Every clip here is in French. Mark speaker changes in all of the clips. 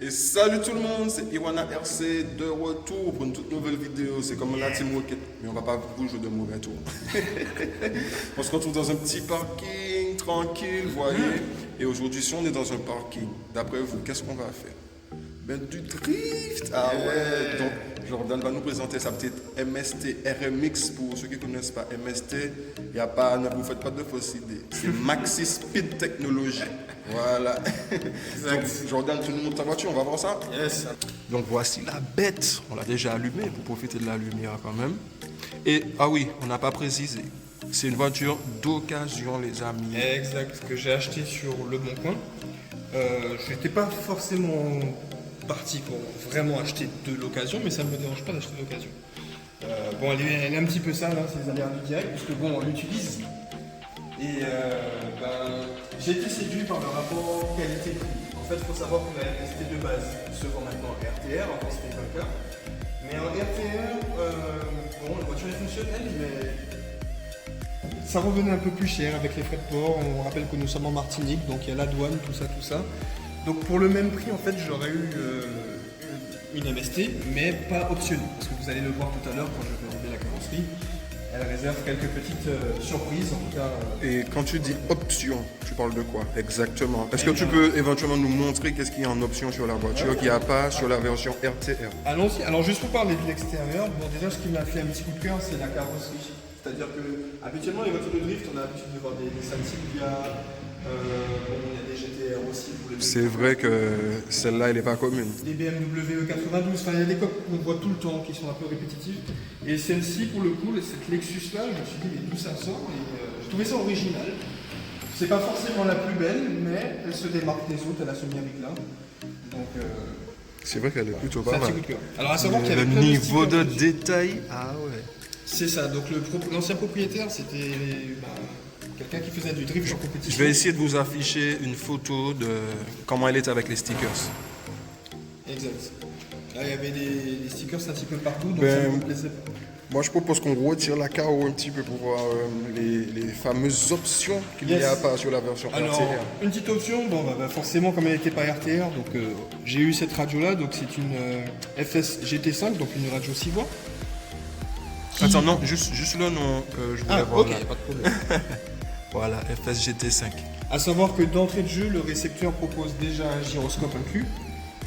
Speaker 1: Et salut tout le monde, c'est Iwana RC de retour pour une toute nouvelle vidéo. C'est comme la Team Rocket, mais on va pas vous jouer de mauvais tours. On se retrouve dans un petit parking tranquille, vous voyez. Et aujourd'hui, si on est dans un parking, d'après vous, qu'est-ce qu'on va faire? Ben du drift. Ah ouais. Donc Jordan va nous présenter sa petite MST RMX. Pour ceux qui ne connaissent pas MST, il y a pas, ne vous faites pas de fausses idées. C'est Maxi Speed Technology. Voilà. Donc, Jordan, tu nous montres ta voiture, on va voir ça.
Speaker 2: Yes.
Speaker 1: Donc voici la bête. On l'a déjà allumée pour profiter de la lumière quand même. Et ah oui, on n'a pas précisé. C'est une voiture d'occasion, les amis.
Speaker 2: Exact, que j'ai acheté sur Le Bon Coin. Je n'étais pas forcément parti pour vraiment acheter de l'occasion, mais ça ne me dérange pas d'acheter de l'occasion. Bon, elle est un petit peu sale, hein, c'est les aléas du direct, parce que bon, on l'utilise. Et j'ai été séduit par le rapport qualité-prix. En fait, il faut savoir que la MST de base se vend maintenant en RTR, avant c'était pas le cas. Mais en RTR, bon, la voiture est fonctionnelle, mais ça revenait un peu plus cher avec les frais de port. On rappelle que nous sommes en Martinique, donc il y a la douane, tout ça, tout ça. Donc pour le même prix, en fait, j'aurais eu une MST, mais pas optionnée. Parce que vous allez le voir tout à l'heure quand je vais enlever la carrosserie. Elle réserve quelques petites surprises, en tout cas.
Speaker 1: Et quand tu dis option, tu parles de quoi exactement? Est-ce que tu peux éventuellement nous montrer qu'est-ce qu'il y a en option sur la voiture qu'il n'y a pas sur la version RTR?
Speaker 2: Allons-y. Alors juste pour parler de l'extérieur, bon déjà ce qui m'a fait un petit coup de cœur, c'est la carrosserie. C'est-à-dire que habituellement les voitures de drift, on a l'habitude de voir des Nissan Silvia, bon, il y a des GTR aussi pour les.
Speaker 1: C'est vrai que celle-là, elle n'est pas commune.
Speaker 2: Les BMW E92, enfin il y a des coques qu'on voit tout le temps qui sont un peu répétitives. Et celle-ci, pour le coup, cette Lexus-là, je me suis dit, mais d'où ça sort? Et j'ai trouvé ça original. C'est pas forcément la plus belle, mais elle se démarque des autres, elle a ce mérite-là. Donc.
Speaker 1: C'est vrai qu'elle est plutôt
Speaker 2: C'est
Speaker 1: pas
Speaker 2: un petit
Speaker 1: mal.
Speaker 2: coup de cœur. Alors à savoir qu'il y
Speaker 1: Le
Speaker 2: avait plein de
Speaker 1: niveau de
Speaker 2: stickers dessus.
Speaker 1: détail, ah ouais.
Speaker 2: C'est ça, donc l'ancien propriétaire, c'était quelqu'un qui faisait du drift en compétition.
Speaker 1: Je vais essayer de vous afficher une photo de comment elle est avec les stickers.
Speaker 2: Exact. Là, il y avait des stickers un petit peu partout, donc
Speaker 1: Ben,
Speaker 2: ça me plaisait pas.
Speaker 1: Moi, je propose qu'on retire la carreau un petit peu pour voir les fameuses options qu'il n'y a
Speaker 2: Yes.
Speaker 1: pas sur la version
Speaker 2: Alors,
Speaker 1: RTR.
Speaker 2: une petite option, bon, forcément, comme elle n'était pas RTR, donc j'ai eu cette radio-là, donc c'est une FS GT5, donc une radio 6 voix. Qui-
Speaker 1: Attends, non, juste le nom que je voulais
Speaker 2: Ah,
Speaker 1: voir.
Speaker 2: ok,
Speaker 1: Là.
Speaker 2: pas de problème.
Speaker 1: Voilà, FSGT5.
Speaker 2: À savoir que d'entrée de jeu, le récepteur propose déjà un gyroscope inclus,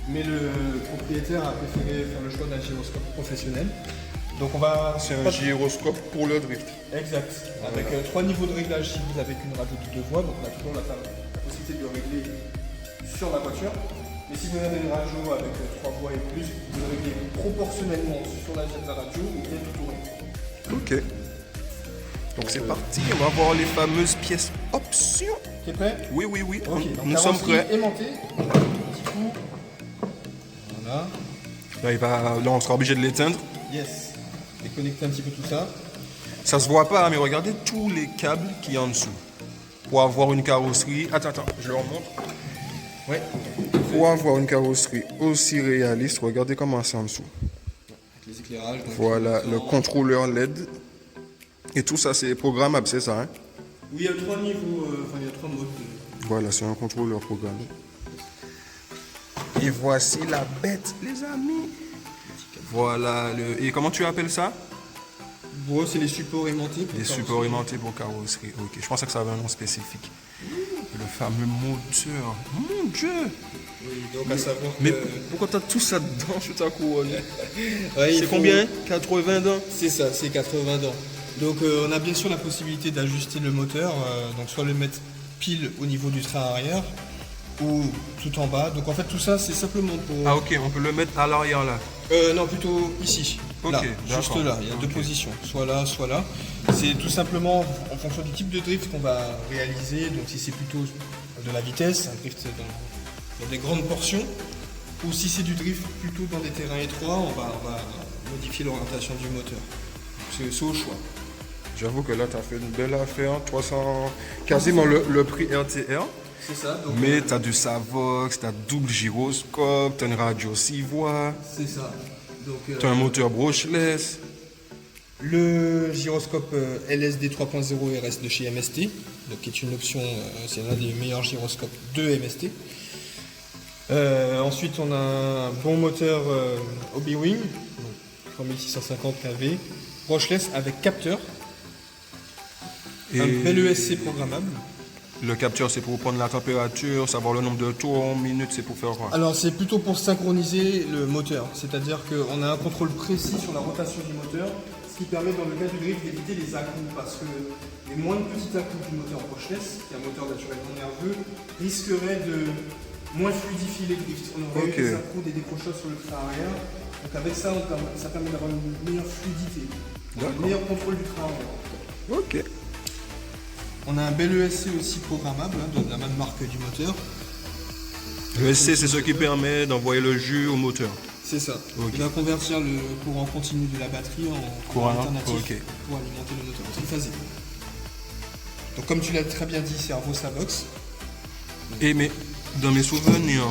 Speaker 2: mais le propriétaire a préféré faire le choix d'un gyroscope professionnel. Donc on va.
Speaker 1: C'est un gyroscope pour le drift.
Speaker 2: Exact. Avec 3 niveaux de réglage si vous avez qu'une radio de 2 voies, donc on a toujours la possibilité de le régler sur la voiture. Mais si vous avez une radio avec 3 voies et plus, vous le réglez proportionnellement sur la jet de la radio ou bien tout tourner.
Speaker 1: Ok. Donc c'est parti, on va voir les fameuses pièces options.
Speaker 2: T'es prêt?
Speaker 1: Oui, oui, oui,
Speaker 2: Ok, donc
Speaker 1: nous sommes
Speaker 2: carrosserie
Speaker 1: prêts.
Speaker 2: aimantée. Petit coup. Voilà.
Speaker 1: Là, on sera obligé de l'éteindre.
Speaker 2: Yes. Déconnecter un petit peu tout ça.
Speaker 1: Ça se voit pas, mais regardez tous les câbles qu'il y a en dessous. Pour avoir une carrosserie. Attends, je leur montre.
Speaker 2: Ouais.
Speaker 1: Pour avoir une carrosserie aussi réaliste, regardez comment c'est en dessous.
Speaker 2: Avec les éclairages. donc,
Speaker 1: Voilà, le contrôleur LED. Et tout ça, c'est programmable, c'est ça, hein?
Speaker 2: Oui, il y a 3 niveaux, enfin il y a 3 modes.
Speaker 1: Voilà, c'est un contrôleur programmé. Et voici la bête, les amis. Voilà, et comment tu appelles ça?
Speaker 2: Bon, c'est les supports aimantés. pour
Speaker 1: Les
Speaker 2: carrosserie.
Speaker 1: supports aimantés pour carrosserie. Ok, je pensais que ça avait un nom spécifique. Le fameux moteur. Mon Dieu!
Speaker 2: Oui, donc à savoir
Speaker 1: Mais
Speaker 2: que...
Speaker 1: pourquoi t'as tout ça dedans sur ta couronne?
Speaker 2: Ouais, il
Speaker 1: C'est
Speaker 2: faut-
Speaker 1: combien? 80 dents?
Speaker 2: C'est ça, c'est 80 dents. Donc on a bien sûr la possibilité d'ajuster le moteur, donc soit le mettre pile au niveau du train arrière ou tout en bas. Donc en fait tout ça c'est simplement pour...
Speaker 1: Ah ok, on peut le mettre à l'arrière là.
Speaker 2: Non, plutôt ici.
Speaker 1: Ok,
Speaker 2: Là,
Speaker 1: d'accord.
Speaker 2: juste là, il y a deux
Speaker 1: Ok.
Speaker 2: positions, soit là, soit là. C'est tout simplement en fonction du type de drift qu'on va réaliser. Donc si c'est plutôt de la vitesse, un drift dans des grandes portions, ou si c'est du drift plutôt dans des terrains étroits, on va modifier l'orientation du moteur. C'est au choix.
Speaker 1: J'avoue que là, tu as fait une belle affaire. 300, quasiment le prix RTR.
Speaker 2: C'est ça, donc
Speaker 1: Mais tu as du Savox, tu as double gyroscope, tu as une radio 6 voies,
Speaker 2: c'est ça. Donc,
Speaker 1: tu as un moteur brushless.
Speaker 2: le gyroscope LSD 3.0 RS de chez MST, donc qui est une option, c'est l'un des meilleurs gyroscopes de MST. Ensuite, on a un bon moteur Hobby-Wing, 3650 kV, brushless avec capteur,
Speaker 1: Et
Speaker 2: un bel ESC programmable.
Speaker 1: le capteur, c'est pour prendre la température, savoir le nombre de tours, minutes, c'est pour faire quoi?
Speaker 2: Alors c'est plutôt pour synchroniser le moteur, c'est-à-dire qu'on a un contrôle précis sur la rotation du moteur, ce qui permet dans le cas du drift d'éviter les à-coups, parce que les moindres petits à-coups du moteur brushless, qui est un moteur naturellement nerveux, risqueraient de moins fluidifier les drifts. On aurait eu des à-coups, des décrochages sur le train arrière, donc avec ça, ça permet d'avoir une meilleure fluidité, un meilleur contrôle du train arrière.
Speaker 1: Ok.
Speaker 2: On a un bel ESC aussi programmable, de la même marque du moteur.
Speaker 1: Le SC, c'est ce qui permet d'envoyer le jus au moteur.
Speaker 2: C'est ça.
Speaker 1: Ok.
Speaker 2: Il va convertir le courant continu de la batterie en
Speaker 1: Courant
Speaker 2: alternatif
Speaker 1: ok.
Speaker 2: pour alimenter le moteur. Triphasé. Donc comme tu l'as très bien dit, servo Savox.
Speaker 1: Et mais dans mes souvenirs,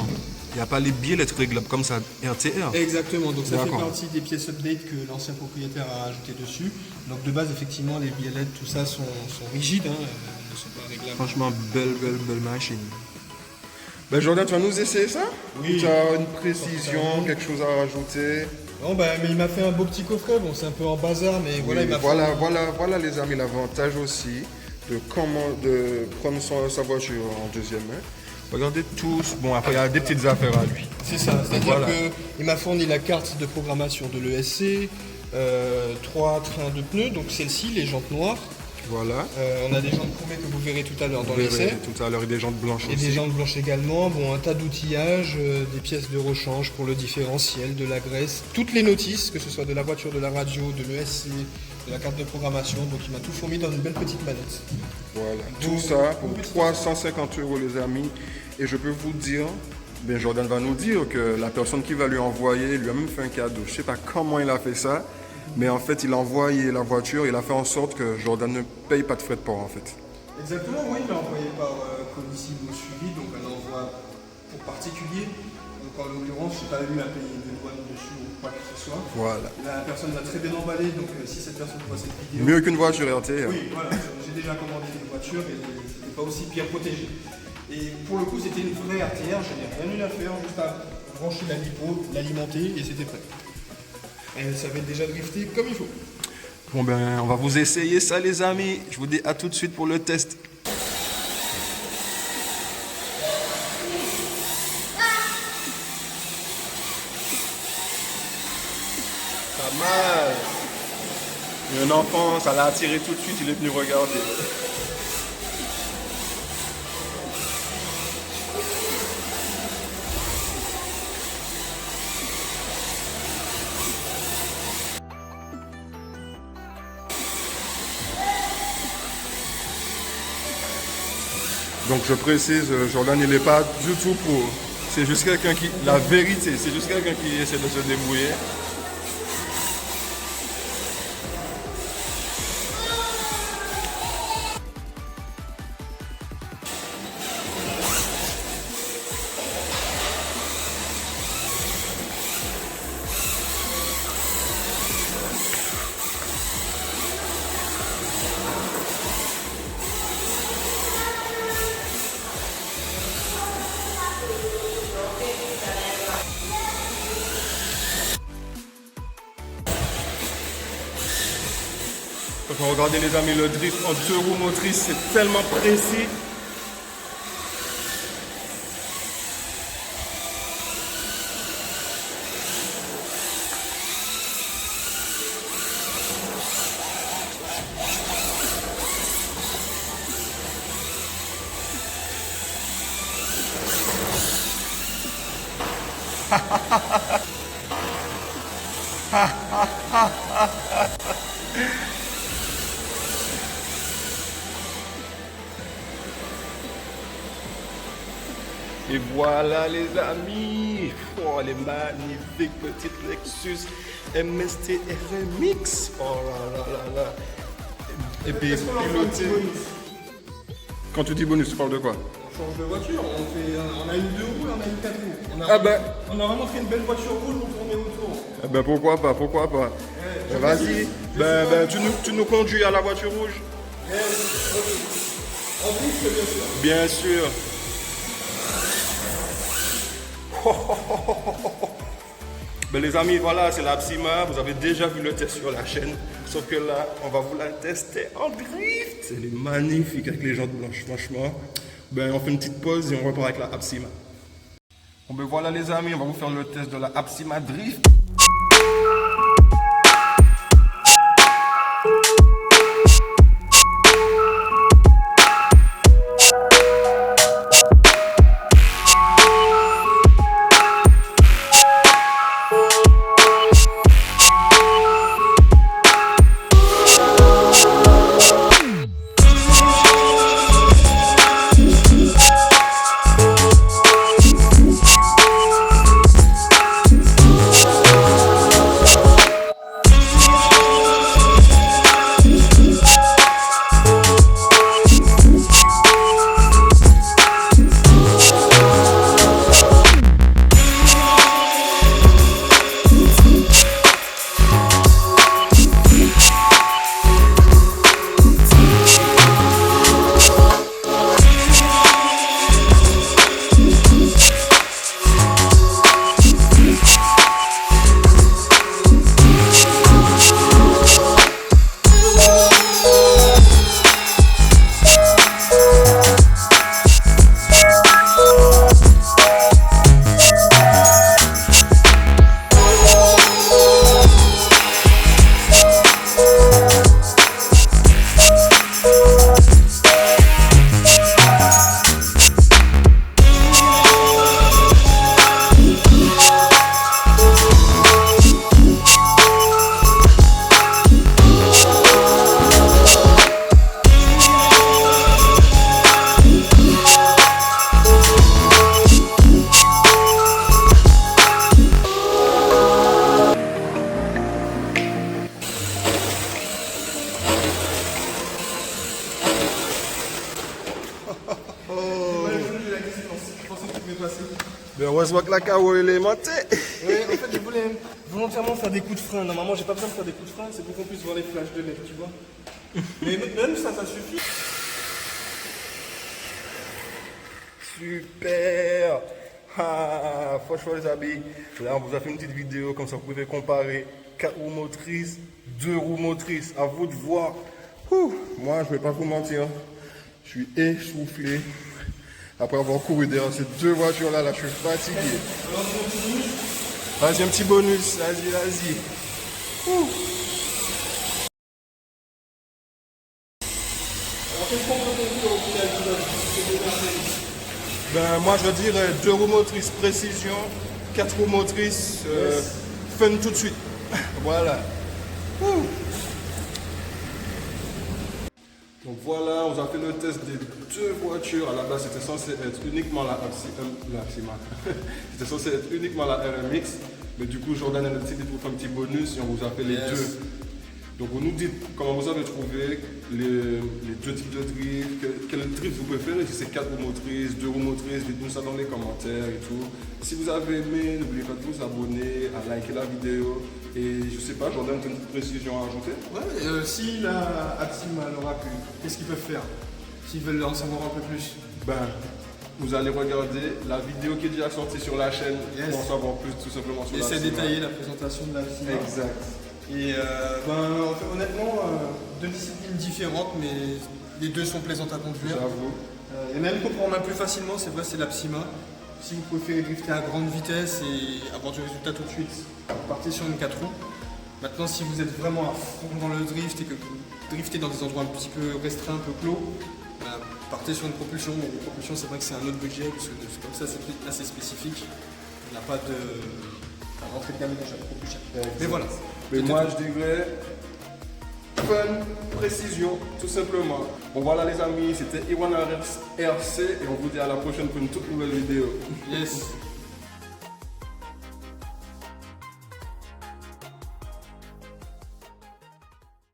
Speaker 1: il n'y a pas les biellets réglables comme ça, RTR.
Speaker 2: Exactement, donc ça fait
Speaker 1: D'accord.
Speaker 2: partie des pièces update que l'ancien propriétaire a rajouté dessus. Donc de base, effectivement, les biellets, tout ça sont rigides, ne sont pas réglables.
Speaker 1: Franchement, belle machine. Ben Jordan, tu vas nous essayer ça?
Speaker 2: Oui.
Speaker 1: Tu as une précision, quelque chose à rajouter?
Speaker 2: Non, mais il m'a fait un beau petit coffret, bon c'est un peu en bazar, mais voilà, il m'a
Speaker 1: Voilà les amis, l'avantage aussi de prendre sa voiture en deuxième main. Regardez tous. Bon, après, il y a des petites affaires à lui.
Speaker 2: C'est ça, c'est-à-dire
Speaker 1: Voilà.
Speaker 2: qu'il m'a fourni la carte de programmation de l'ESC, 3 trains de pneus, donc celle-ci, les jantes noires.
Speaker 1: Voilà.
Speaker 2: On a des jantes courbées que vous verrez tout à l'heure dans
Speaker 1: Vous verrez
Speaker 2: l'essai.
Speaker 1: tout à l'heure, et des jantes blanches
Speaker 2: Et
Speaker 1: aussi.
Speaker 2: des jantes blanches également, bon, un tas d'outillages, des pièces de rechange pour le différentiel, de la graisse, toutes les notices, que ce soit de la voiture, de la radio, de l'ESC, de la carte de programmation, donc il m'a tout fourni dans une belle petite manette.
Speaker 1: Voilà. Tout ça pour 350 € les amis. Et je peux vous dire, ben Jordan va nous dire que la personne qui va lui envoyer lui a même fait un cadeau. Je ne sais pas comment il a fait ça, mais en fait il a envoyé la voiture, il a fait en sorte que Jordan ne paye pas de frais de port en fait.
Speaker 2: Exactement, oui, il l'a envoyé par commissible au suivi, donc un envoi pour particulier. Donc en l'occurrence, je n'ai pas eu à payer de douane dessus ou quoi que ce soit.
Speaker 1: Voilà.
Speaker 2: La personne l'a très bien emballé, donc si cette personne voit cette vidéo...
Speaker 1: Mieux qu'une voiture RT.
Speaker 2: Oui, voilà, j'ai déjà commandé des voitures et c'était pas aussi bien protégé. Et pour le coup, c'était une vraie RTR, je n'ai rien eu à faire, juste à brancher la lipo, l'alimenter et c'était prêt. Et ça va être déjà drifté comme il faut.
Speaker 1: Bon ben on va vous essayer ça les amis. Je vous dis à tout de suite pour le test. Pas mal. Il y a un enfant, ça l'a attiré tout de suite, il est venu regarder. Donc je précise, Jordan il n'est pas du tout pro. C'est juste quelqu'un qui... La vérité, c'est juste quelqu'un qui essaie de se débrouiller. Enfin, regardez les amis, le drift en 2 roues motrices, c'est tellement précis. Et voilà les amis, oh les magnifiques petites Lexus MST RMX, oh là là là là. Et puis piloté. Quand tu dis bonus, tu parles de quoi?
Speaker 2: On change de voiture, on a une 2 roues et on a une 4 roues. On a vraiment fait une belle voiture rouge pour tourner autour.
Speaker 1: Eh ben pourquoi pas. Ben, vas-y, tu nous conduis à la voiture rouge?
Speaker 2: En plus, bien sûr.
Speaker 1: Bien sûr. Ben les amis, voilà, c'est la Apsima. Vous avez déjà vu le test sur la chaîne. Sauf que là, on va vous la tester en drift. Elle est magnifique avec les jantes blanches, franchement. Ben, on fait une petite pause et on repart avec la Apsima. Bon ben voilà les amis, on va vous faire le test de la Apsima Drift. Ben heureusement que la KO elle est montée.
Speaker 2: Ouais, en fait, je voulais volontairement faire des coups de frein. Normalement, j'ai pas besoin de faire des coups de frein, c'est pour qu'on puisse voir les flashs de LED, tu vois. Mais même ça, ça suffit.
Speaker 1: Super. Ah, franchement les amis, là on vous a fait une petite vidéo comme ça vous pouvez comparer 4 roues motrices, 2 roues motrices, à vous de voir. Ouh, moi je vais pas vous mentir, je suis essoufflé. Après avoir couru derrière ces 2 voitures là, je suis fatigué. Vas-y un petit bonus, vas-y. Ouh. Ben, moi je dirais 2 roues motrices précision, 4 roues motrices fun tout de suite. Voilà. Ouh. Donc voilà, on a fait le test des 2 voitures. À la base c'était censé être uniquement la Apsima. C'était censé être uniquement la RMX. Mais du coup Jordan a décidé de vous faire un petit bonus et on vous a fait les 2. Donc vous nous dites comment vous avez trouvé les 2 types de drift, quel drift vous préférez, si c'est 4 roues motrices, 2 roues motrices, dites-nous ça dans les commentaires et tout. Si vous avez aimé, n'oubliez pas de vous abonner, à liker la vidéo. Et je sais pas, Jordan, tu as une petite précision à ajouter?
Speaker 2: Ouais, si la Apsima n'aura plus, qu'est-ce qu'ils peuvent faire s'ils veulent en savoir un peu plus?
Speaker 1: Ben, vous allez regarder la vidéo qui est déjà sortie sur la chaîne pour en savoir plus tout simplement sur la
Speaker 2: c'est détaillé la présentation de la Apsima.
Speaker 1: Exact.
Speaker 2: Et honnêtement, 2 disciplines différentes, mais les 2 sont plaisantes à conduire.
Speaker 1: J'avoue.
Speaker 2: Et même pour prendre main plus facilement, c'est vrai, c'est l'Apsima. Si vous préférez drifter à grande vitesse et avoir du résultat tout de suite, partez sur une 4 roues. Maintenant, si vous êtes vraiment à fond dans le drift et que vous driftez dans des endroits un petit peu restreints, un peu clos, partez sur une propulsion. Mais une propulsion, c'est vrai que c'est un autre budget, parce que comme ça, c'est assez spécifique. Il n'y a pas de rentrée de gamme déjà trop plus cher. Mais voilà.
Speaker 1: Mais moi, je dirais fun, précision, tout simplement. Bon voilà les amis, c'était Iwan RC et on vous dit à la prochaine pour une toute nouvelle vidéo.
Speaker 2: Yes.